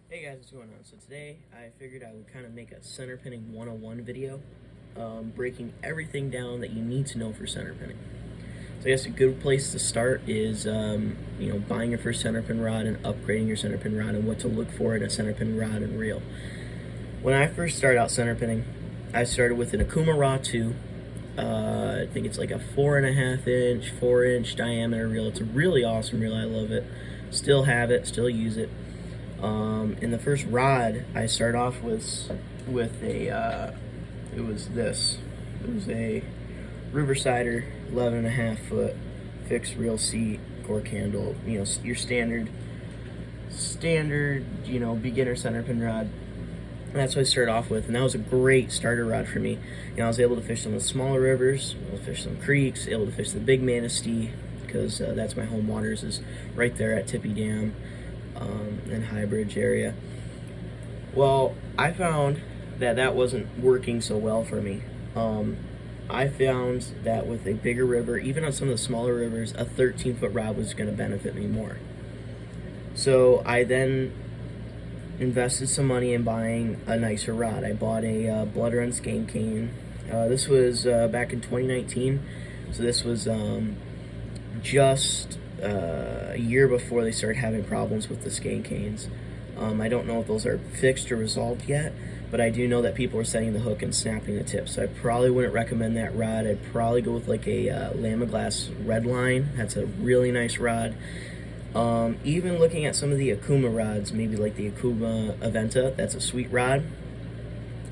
Hey guys, what's going on? So today I figured I would kind of make a center pinning 101 video, breaking everything down that you need to know for center pinning. So I guess a good place to start is, buying your first center pin rod and upgrading your center pin rod and what to look for in a center pin rod and reel. When I first started out center pinning, I started with an Okuma Raw 2. I think it's like a 4.5 inch, 4-inch diameter reel. It's a really awesome reel. I love it. Still have it, still use it. In the first rod, I started off with a, it was this. It was a Riversider 11.5 foot fixed reel seat, cork handle, your standard, beginner center pin rod. And that's what I started off with, and that was a great starter rod for me. I was able to fish some of the smaller rivers, able to fish some creeks, able to fish the big Manistee, because that's my home waters, is right there at Tippy Dam and High Bridge area. Well, I found that that wasn't working so well for me. I found that with a bigger river, even on some of the smaller rivers, a 13-foot rod was going to benefit me more. So I then invested some money in buying a nicer rod. I bought a Blood Run Skein Cane. This was back in 2019, so this was just a year before they started having problems with the Skein Canes. I don't know if those are fixed or resolved yet, but I do know that people are setting the hook and snapping the tip, so I probably wouldn't recommend that rod. I'd probably go with like a Lamiglas Redline. That's a really nice rod. Even looking at some of the Okuma rods, maybe like the Okuma Aventa, that's a sweet rod.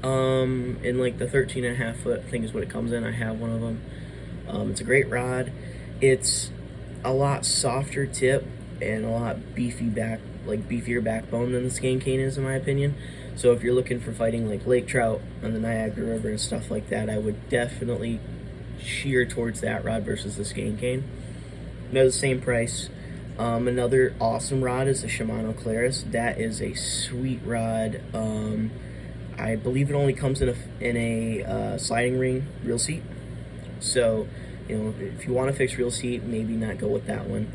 In like the 13.5 foot, I think is what it comes in. I have one of them. It's a great rod. It's a lot softer tip and a lot beefier backbone than the Skein Cane is, in my opinion. So if you're looking for fighting like lake trout on the Niagara River and stuff like that, I would definitely sheer towards that rod versus the Skein Cane. They're the same price. Another awesome rod is the Shimano Claris. That is a sweet rod. I believe it only comes in a sliding ring reel seat. So, if you want to fix reel seat, maybe not go with that one.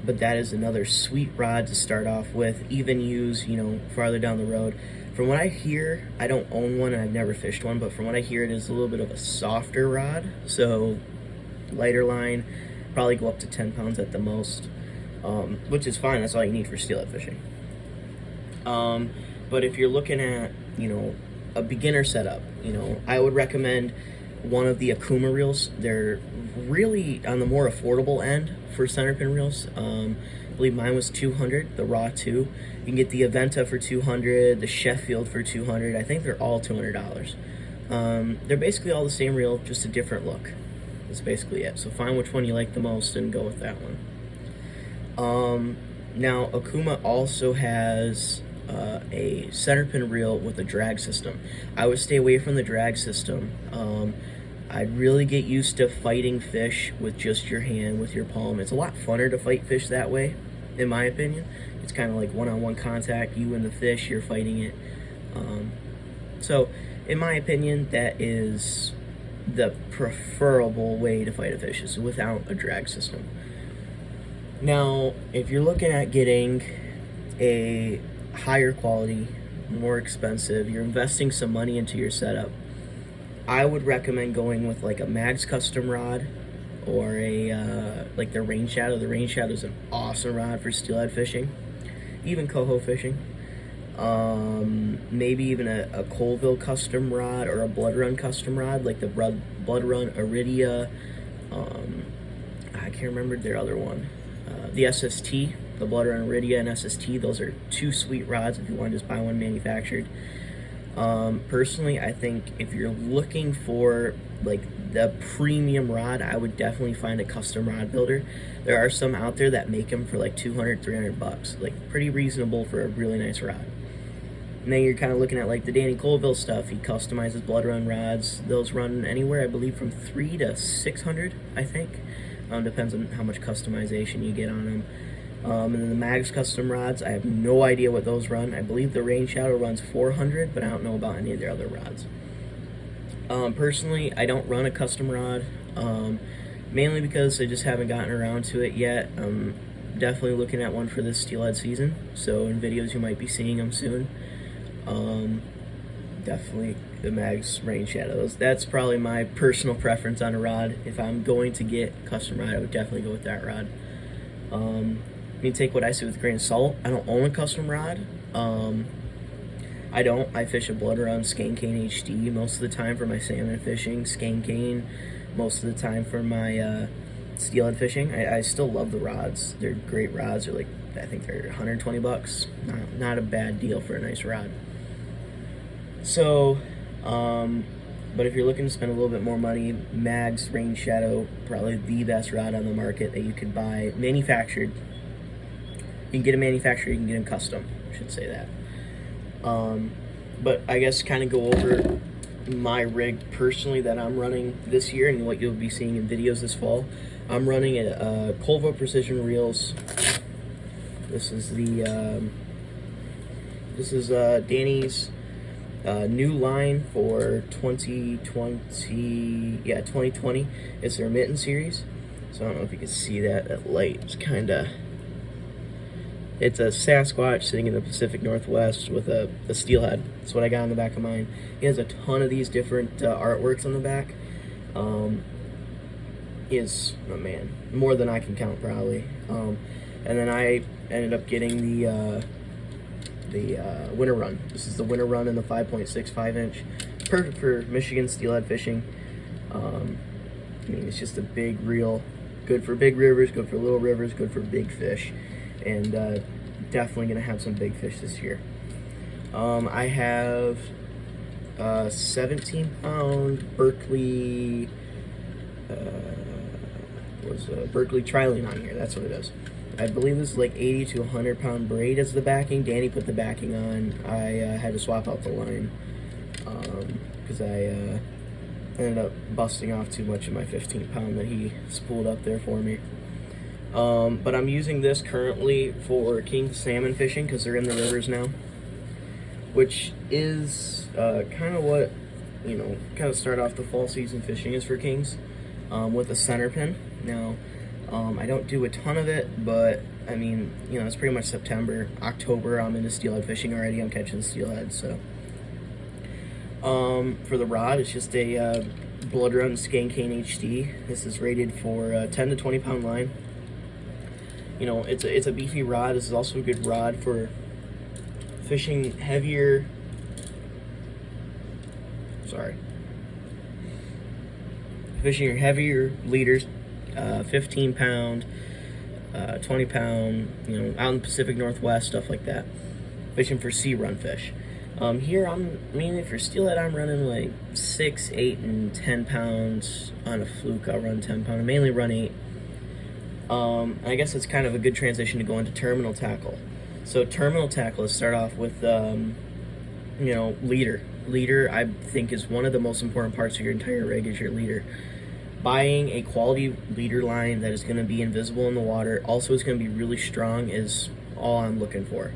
But that is another sweet rod to start off with. Even use, farther down the road. From what I hear, I don't own one and I've never fished one, but from what I hear, it is a little bit of a softer rod. So, lighter line. Probably go up to 10 pounds at the most, which is fine. That's all you need for steelhead fishing. But if you're looking at, a beginner setup, I would recommend one of the Okuma reels. They're really on the more affordable end for center pin reels. I believe mine was $200, the Raw 2. You can get the Aventa for $200, the Sheffield for $200. I think they're all $200. They're basically all the same reel, just a different look. That's basically it. So find which one you like the most and go with that one. Now Okuma also has a center pin reel with a drag system. I would stay away from the drag system. I'd really get used to fighting fish with just your hand, with your palm. It's a lot funner to fight fish that way, in my opinion. It's kind of like one-on-one contact. You and the fish, you're fighting it. So in my opinion, that is the preferable way to fight a fish, is without a drag system. Now, if you're looking at getting a higher quality, more expensive, you're investing some money into your setup, I would recommend going with like a Mags Custom rod or a like the Rain Shadow. The Rain Shadow is an awesome rod for steelhead fishing, even coho fishing. Maybe even a Colville custom rod or a Blood Run custom rod, like the Blood Run Iridia. I can't remember their other one. The SST, the Blood Run Iridia and SST, those are two sweet rods if you want to just buy one manufactured. Personally, I think if you're looking for like the premium rod, I would definitely find a custom rod builder. There are some out there that make them for like $200-300, like pretty reasonable for a really nice rod. And then you're kind of looking at like the Danny Colville stuff. He customizes Blood Run rods. Those run anywhere, I believe, from $300 to $600, I think. Depends on how much customization you get on them. And then the Mags Custom rods, I have no idea what those run. I believe the Rain Shadow runs $400, but I don't know about any of their other rods. Personally, I don't run a custom rod, mainly because I just haven't gotten around to it yet. definitely looking at one for this steelhead season. So in videos you might be seeing them soon. Definitely the Mags Rain Shadows. That's probably my personal preference on a rod. If I'm going to get a custom rod, I would definitely go with that rod. You take what I say with a grain of salt. I don't own a custom rod. I fish a Blood Run Skein Cane HD most of the time for my salmon fishing, Skein Cane most of the time for my steelhead fishing. I still love the rods. They're great rods. They're like, I think they're 120 bucks. Not a bad deal for a nice rod. So, but if you're looking to spend a little bit more money, Mags Rain Shadow, probably the best rod on the market that you could buy manufactured. You can get a manufacturer, you can get a custom, I should say that. But I guess kind of go over my rig personally that I'm running this year and what you'll be seeing in videos this fall. I'm running a Colvo Precision Reels. This is Danny's new line for 2020. Yeah, 2020. It's their mitten series. So I don't know if you can see that. That light is kind of. It's a Sasquatch sitting in the Pacific Northwest with a steelhead. That's what I got on the back of mine. He has a ton of these different artworks on the back. He is, oh man, more than I can count probably. And then I ended up getting the Winter Run. This is the Winter Run in the 5.65 inch. Perfect for Michigan steelhead fishing. I mean, it's just a big reel. Good for big rivers, good for little rivers, good for big fish. And definitely going to have some big fish this year. I have a 17-pound Berkley Berkley Trilene on here. That's what it is. I believe this is like 80 to 100 pound braid as the backing. Danny put the backing on. I had to swap out the line because I ended up busting off too much of my 15 pound that he spooled up there for me. But I'm using this currently for king salmon fishing because they're in the rivers now, which is kind of what, kind of start off the fall season fishing is for kings, with a center pin. Now, I don't do a ton of it, but I mean, it's pretty much September. October, I'm into steelhead fishing already. I'm catching steelhead, so. For the rod, it's just a Blood Run Skein Cane HD. This is rated for 10 to 20 pound line. It's a beefy rod. This is also a good rod for fishing heavier. Fishing your heavier leaders, 15 pound, 20 pound. Out in the Pacific Northwest, stuff like that. Fishing for sea run fish. Here I'm mainly for steelhead. I'm running like 6, 8, and 10 pounds on a fluke. I'll run 10 pound. I mainly run 8. I guess it's kind of a good transition to go into terminal tackle. So terminal tackle is start off with, leader. Leader, I think, is one of the most important parts of your entire rig is your leader. Buying a quality leader line that is going to be invisible in the water, also is going to be really strong, is all I'm looking for.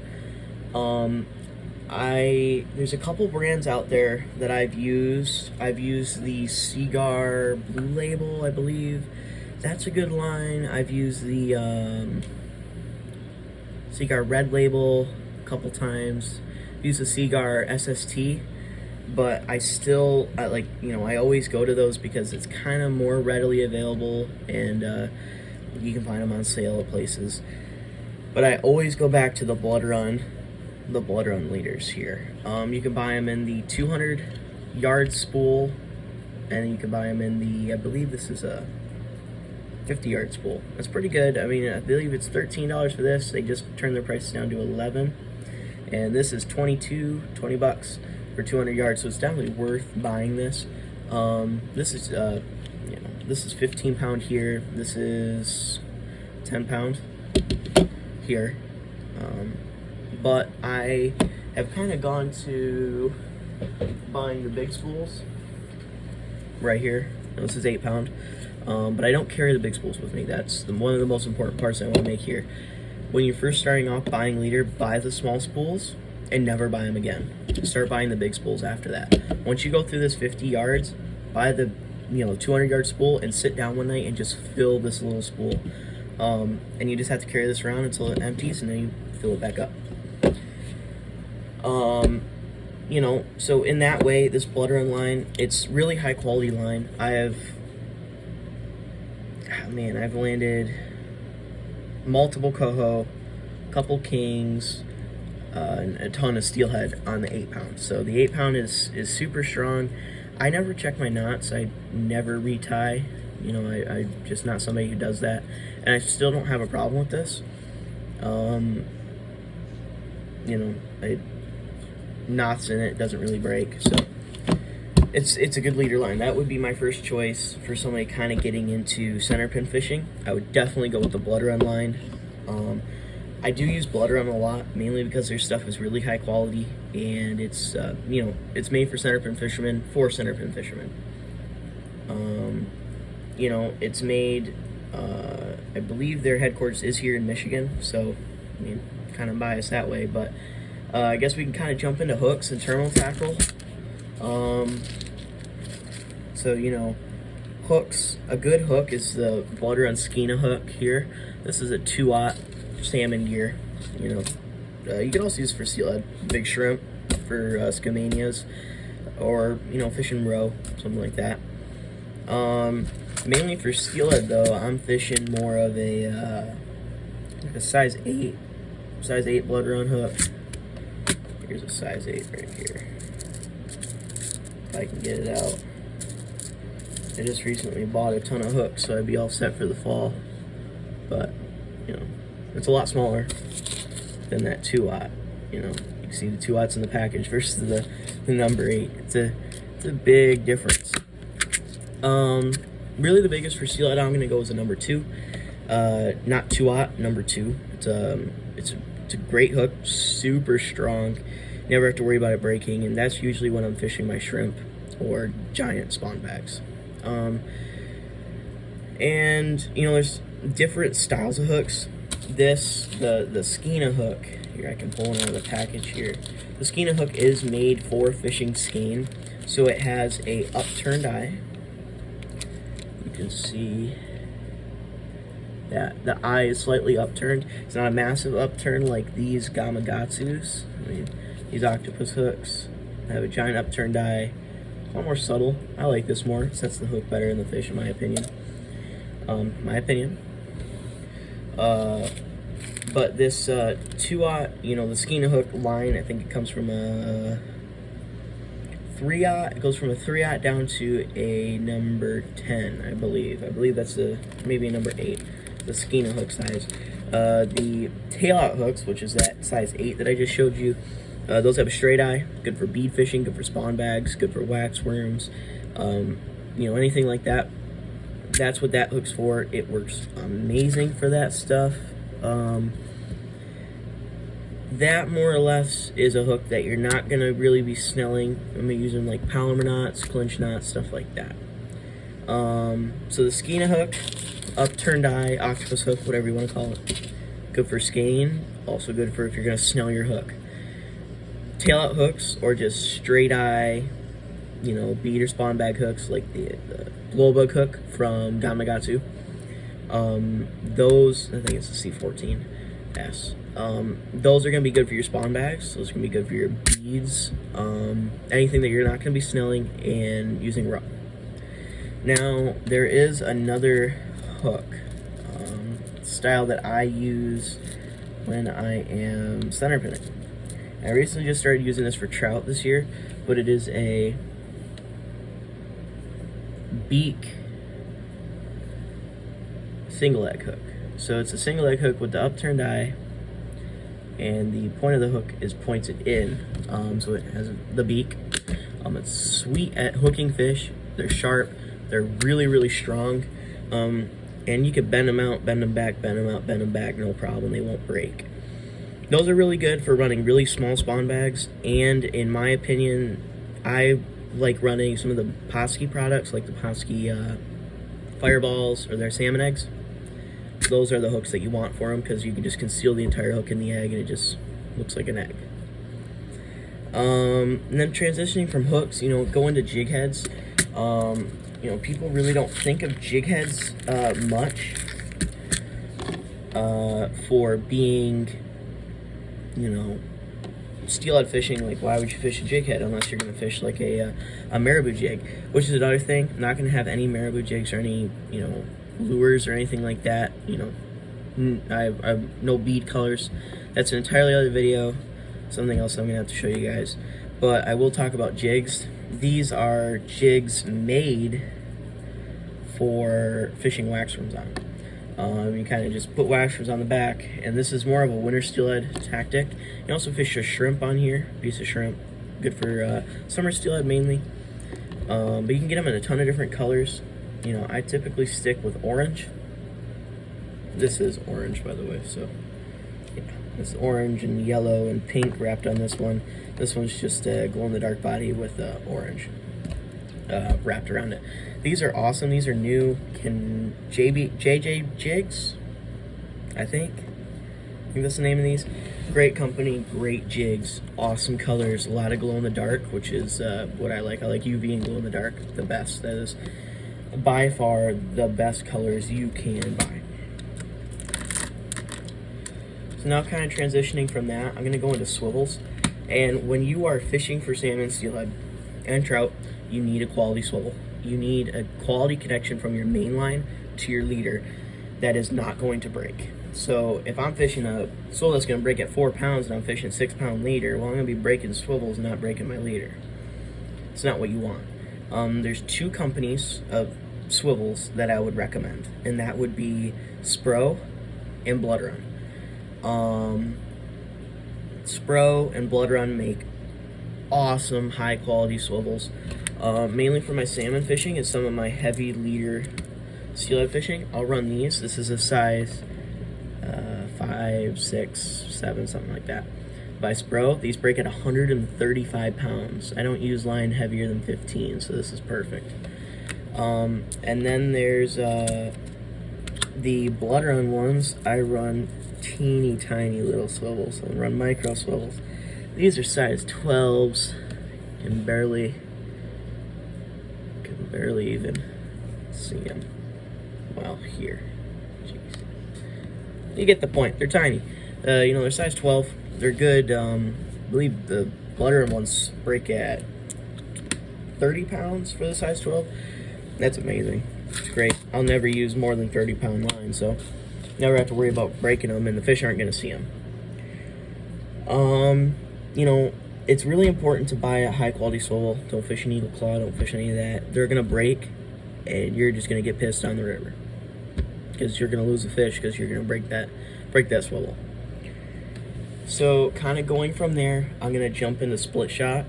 There's a couple brands out there that I've used. I've used the Seaguar Blue Label, I believe. That's a good line. I've used the Seaguar Red Label a couple times. I've used the Seaguar SST, but I always go to those because it's kind of more readily available and you can find them on sale at places. But I always go back to the Blood Run leaders here. You can buy them in the 200 yard spool, and you can buy them in the, I believe this is a 50 yard spool. That's pretty good. I mean, I believe it's $13 for this. They just turned their prices down to $11, and this is $20 bucks for 200 yards. So it's definitely worth buying this. This is this is 15 pound here. This is 10 pound here. But I have kind of gone to buying the big spools right here. This is 8 pound. But I don't carry the big spools with me. That's one of the most important parts I want to make here. When you're first starting off buying leader, buy the small spools and never buy them again. Start buying the big spools after that. Once you go through this 50 yards, buy the 200 yard spool and sit down one night and just fill this little spool. And you just have to carry this around until it empties, and then you fill it back up. You know, so in that way, this Blood Run line, it's really high quality line. I've landed multiple coho, couple kings, and a ton of steelhead on the 8-pound. So the 8-pound is super strong. I never check my knots. I never retie. You know, I'm just not somebody who does that, and I still don't have a problem with this. You know, knots in it, doesn't really break, so it's a good leader line. That would be my first choice for somebody kind of getting into center pin fishing. I would definitely go with the Blood Run line. I do use Blood Run a lot, mainly because their stuff is really high quality, and it's you know, it's made for center pin fishermen, for center pin fishermen. You know, it's made, I believe their headquarters is here in Michigan, so I mean, kind of biased that way, but I guess we can kind of jump into hooks and terminal tackle. So, you know, hooks, a good hook is the Blood Run Skeena hook here. This is a 2-aught salmon gear. You know, you can also use it for steelhead, big shrimp, for scamanias, or, you know, fishing roe, something like that. Mainly for steelhead though, I'm fishing more of a size 8 Blood Run hook. Here's a size 8 right here, if I can get it out. I just recently bought a ton of hooks, so I'd be all set for the fall. But, you know, it's a lot smaller than that 2-aught. You know, you can see the 2-aughts in the package versus the number 8. It's a big difference. Really the biggest for steelhead I'm gonna go is a number 2. Not 2-aught, number 2. It's a great hook, super strong. Never have to worry about it breaking, and that's usually when I'm fishing my shrimp or giant spawn bags. And you know, there's different styles of hooks. The Skeena hook here, I can pull one out of the package here. The Skeena hook is made for fishing skein, so it has a upturned eye. You can see that the eye is slightly upturned. It's not a massive upturn like these Gamakatsus. I mean, these octopus hooks have a giant upturned eye. It's a lot more subtle. I like this more. It sets the hook better in the fish, in my opinion. But this 2-aught, you know, the Skeena hook line, I think it comes from a 3-aught. It goes from a 3-aught down to a number 10, I believe. I believe that's maybe a number 8, the Skeena hook size. The tail-out hooks, which is that size 8 that I just showed you, those have a straight eye. Good for bead fishing, good for spawn bags, good for wax worms, you know, anything like that. That's what that hook's for. It works amazing for that stuff. That more or less is a hook that you're not gonna really be snelling. I'm using like Palomar knots, clinch knots, stuff like that. So the Skeena hook, upturned eye, octopus hook, whatever you want to call it. Good for skein, also good for if you're gonna snell your hook. Tail out hooks or just straight eye, you know, bead or spawn bag hooks like the glow bug hook from Gamakatsu. Those, I think it's a C14S. Those are going to be good for your spawn bags. Those are going to be good for your beads. Anything that you're not going to be snelling and using rub. Now, there is another hook style that I use when I am center pinning. I recently just started using this for trout this year, but it is a beak single leg hook. So it's a single leg hook with the upturned eye, and the point of the hook is pointed in, so it has the beak. It's sweet at hooking fish. They're sharp. They're really, really strong, and you can bend them out, bend them back, bend them out, bend them back, no problem. They won't break. Those are really good for running really small spawn bags, and in my opinion, I like running some of the Posky products, like the Posky Fireballs or their salmon eggs. Those are the hooks that you want for them, because you can just conceal the entire hook in the egg and it just looks like an egg. And then transitioning from hooks, you know, go into jig heads. You know, people really don't think of jig heads much. for being, you know, steelhead fishing. Like, why would you fish a jig head unless you're going to fish like a marabou jig? Which is another thing. I'm not going to have any marabou jigs or any, you know, lures or anything like that. You know, I have no bead colors. That's an entirely other video. Something else I'm going to have to show you guys. But I will talk about jigs. These are jigs made for fishing wax worms on. You kind of just put wax worms on the back, and this is more of a winter steelhead tactic. You can also fish a shrimp on here, piece of shrimp, good for summer steelhead mainly. But you can get them in a ton of different colors. You know, I typically stick with orange. This is orange, by the way, so yeah, it's orange and yellow and pink wrapped on this one. This one's just a glow-in-the-dark body with orange wrapped around it. These are awesome. These are new. JJ Jigs, I think that's the name of these. Great company, great jigs, awesome colors, a lot of glow in the dark, which is what I like. I like UV and glow in the dark the best. That is by far the best colors you can buy. So now, kind of transitioning from that, I'm going to go into swivels. And when you are fishing for salmon, steelhead, and trout, you need a quality swivel. You need a quality connection from your main line to your leader that is not going to break. So if I'm fishing a swivel that's going to break at 4 pounds and I'm fishing a 6-pound leader, well, I'm going to be breaking swivels, not breaking my leader. It's not what you want. There's 2 companies of swivels that I would recommend, and that would be Spro and Blood Run. Spro and Blood Run make awesome high quality swivels. Mainly for my salmon fishing and some of my heavy leader steelhead fishing, I'll run these. This is a size 5, 6, 7, something like that. By Spro, these break at 135 pounds. I don't use line heavier than 15, so this is perfect. And then there's the Blood Run ones. I run teeny tiny little swivels. I run micro swivels. These are size 12s. Can barely even see them. Well, here. Jeez. You get the point. They're tiny. You know, they're size 12. They're good. I believe the Blood Run ones break at 30 pounds for the size 12. That's amazing. It's great. I'll never use more than 30-pound line, so never have to worry about breaking them, and the fish aren't going to see them. You know, it's really important to buy a high-quality swivel. Don't fish an eagle claw. Don't fish any of that. They're going to break, and you're just going to get pissed on the river because you're going to lose the fish because you're going to break that swivel. So, kind of going from there, I'm going to jump into split shot.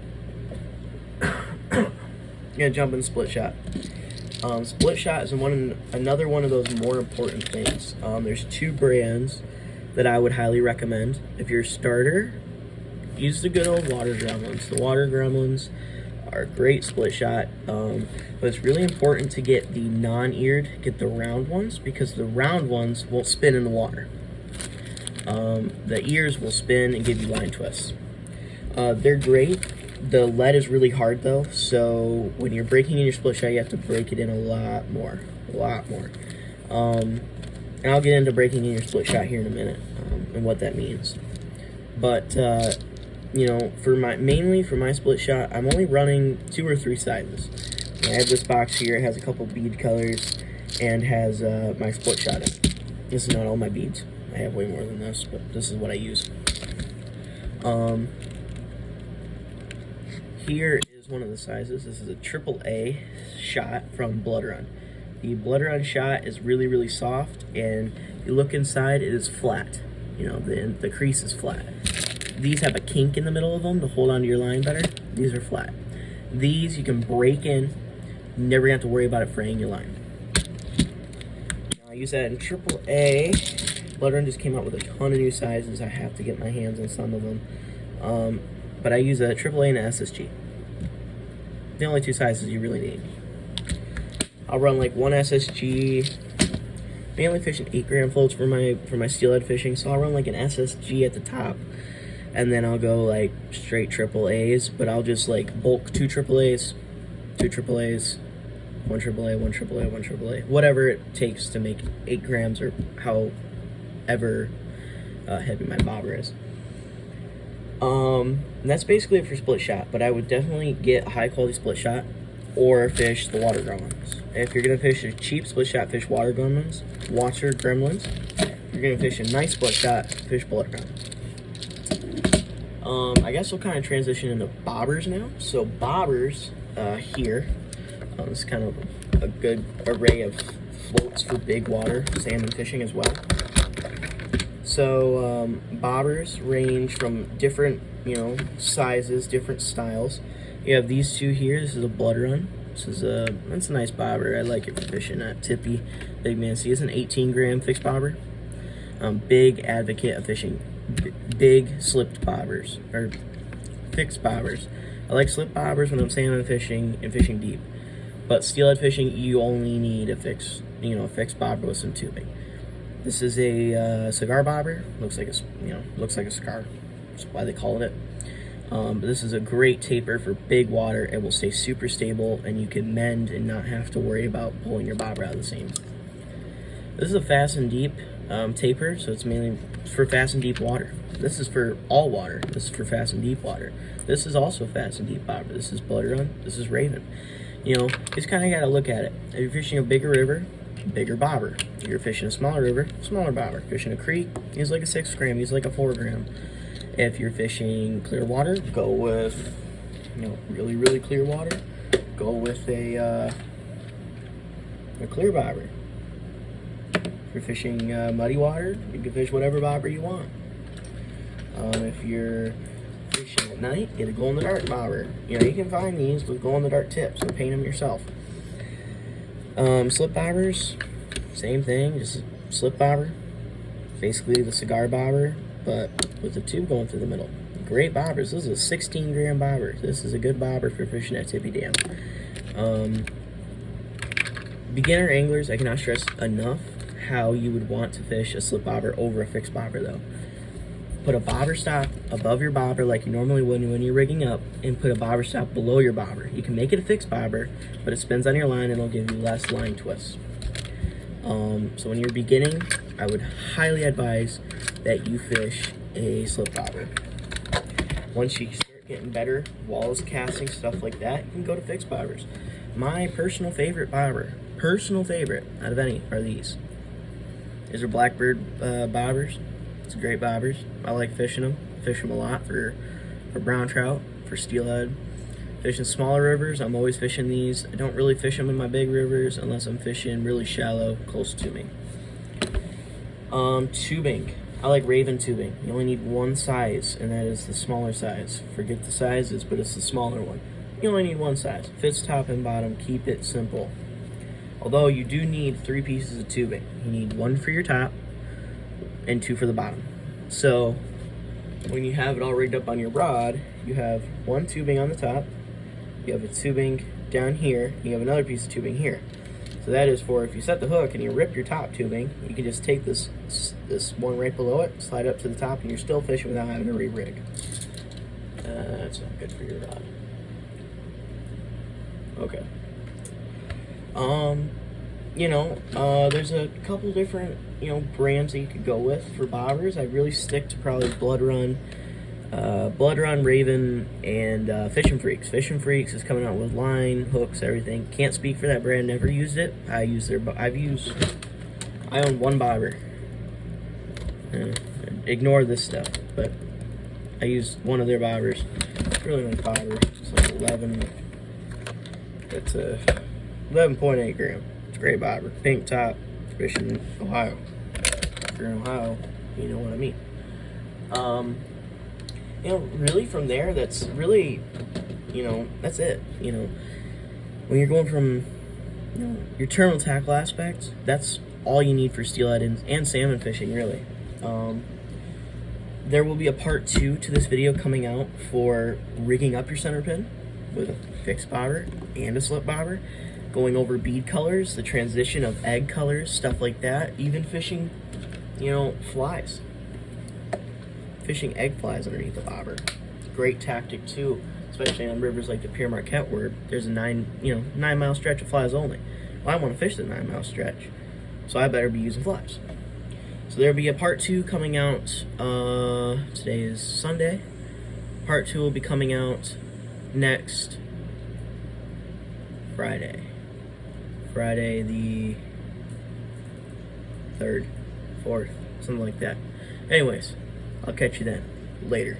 Split shot is another one of those more important things. There's 2 brands that I would highly recommend. If you're a starter, use the good old Water Gremlins. The Water Gremlins are great split shot, but it's really important to get the non-eared, get the round ones, because the round ones won't spin in the water. The ears will spin and give you line twists. They're great. The lead is really hard though, so when you're breaking in your split shot, you have to break it in a lot more. And I'll get into breaking in your split shot here in a minute, and what that means. But you know, mainly for my split shot, I'm only running 2 or 3 sizes. I have this box here. It has a couple bead colors and has my split shot in it. This is not all my beads. I have way more than this, but this is what I use. Here is one of the sizes. This is a AAA shot from Blood Run. The Blood Run shot is really, really soft, and if you look inside, it is flat. You know, the crease is flat. These have a kink in the middle of them to hold onto your line better. These are flat. These you can break in. You never have to worry about it fraying your line. Now, I use that in AAA. Blood Run just came out with a ton of new sizes. I have to get my hands on some of them. But I use a AAA and a SSG. The only 2 sizes you really need. I'll run like 1 SSG. Mainly fishing 8-gram floats for my steelhead fishing, so I'll run like an SSG at the top, and then I'll go like straight AAAs. But I'll just like bulk 2 AAAs, 2 AAAs, 1 AAA, 1 AAA, 1 AAA, whatever it takes to make 8 grams or however heavy my bobber is. And that's basically it for split shot, but I would definitely get a high quality split shot or fish the water grown ones. If you're gonna fish a cheap split shot, fish water grown ones, water gremlins. If you're gonna fish a nice split shot, fish blood ground. I guess we'll kind of transition into bobbers now. So bobbers here, this is kind of a good array of floats for big water salmon fishing as well. So bobbers range from different, sizes, different styles. You have these two here. This is a blood run. That's a nice bobber. I like it for fishing at Tippy. Big Man C is an 18-gram fixed bobber. Big advocate of fishing big slipped bobbers or fixed bobbers. I like slip bobbers when I'm salmon fishing and fishing deep, but steelhead fishing you only need a fixed bobber with some tubing. This is a cigar bobber. Looks like a cigar. That's why they call it. But this is a great taper for big water. It will stay super stable, and you can mend and not have to worry about pulling your bobber out of the seam. This is a fast and deep taper, so it's mainly for fast and deep water. This is for all water. This is for fast and deep water. This is also fast and deep bobber. This is blood run. This is raven. Just kind of got to look at it. If you're fishing a bigger river, bigger bobber. If you're fishing a smaller river, smaller bobber. Fishing a creek, use like a 6 gram, use like a 4 gram. If you're fishing clear water, go with, really, really clear water. Go with a clear bobber. If you're fishing muddy water, you can fish whatever bobber you want. If you're fishing at night, get a glow-in-the-dark bobber. You can find these with glow-in-the-dark tips, so paint them yourself. Slip bobbers, same thing, just slip bobber. Basically the cigar bobber, but with a tube going through the middle. Great bobbers. This is a 16-gram bobber. This is a good bobber for fishing at Tippy Dam. Beginner anglers, I cannot stress enough how you would want to fish a slip bobber over a fixed bobber though. Put a bobber stop above your bobber like you normally would when you're rigging up, and put a bobber stop below your bobber. You can make it a fixed bobber, but it spins on your line and it'll give you less line twists. So when you're beginning, I would highly advise that you fish a slip bobber. Once you start getting better, walls, casting, stuff like that, you can go to fixed bobbers. My personal favorite bobber, out of any, are these. These are Blackbird bobbers. It's great bobbers. I like fishing them. Fish them a lot for brown trout, for steelhead. Fishing smaller rivers, I'm always fishing these. I don't really fish them in my big rivers unless I'm fishing really shallow, close to me. Tubing. I like Raven tubing. You only need one size, and that is the smaller size. Forget the sizes, but it's the smaller one. You only need one size. Fits top and bottom. Keep it simple. Although you do need 3 pieces of tubing. You need 1 for your top and 2 for the bottom. So when you have it all rigged up on your rod, you have 1 tubing on the top, you have a tubing down here, you have another piece of tubing here. So that is for if you set the hook and you rip your top tubing, you can just take this one right below it, slide up to the top, and you're still fishing without having to re-rig. That's not good for your rod. Okay. There's a couple different, brands that you could go with for bobbers. I really stick to probably Blood Run, Raven, and Fishing Freaks. Fishing Freaks is coming out with line, hooks, everything. Can't speak for that brand, never used it. I own 1 bobber. Ignore this stuff, but I used one of their bobbers. It's really nice bobber. It's like 11. It's a 11.8 gram. It's a great bobber. Pink top. Fishing in Ohio. If you're in Ohio, you know what I mean. Really from there, that's really, that's it. When you're going from, your terminal tackle aspect, that's all you need for steelhead and salmon fishing, really. There will be a part 2 to this video coming out for rigging up your center pin with a fixed bobber and a slip bobber, going over bead colors, the transition of egg colors, stuff like that, even fishing, flies. Fishing egg flies underneath the bobber. Great tactic too, especially on rivers like the Pierre Marquette where there's a 9-mile stretch of flies only. Well, I want to fish the 9-mile stretch, so I better be using flies. So there'll be a part 2 coming out. Today is Sunday. Part 2 will be coming out next Friday. Friday the 3rd, 4th, something like that. Anyways, I'll catch you then. Later.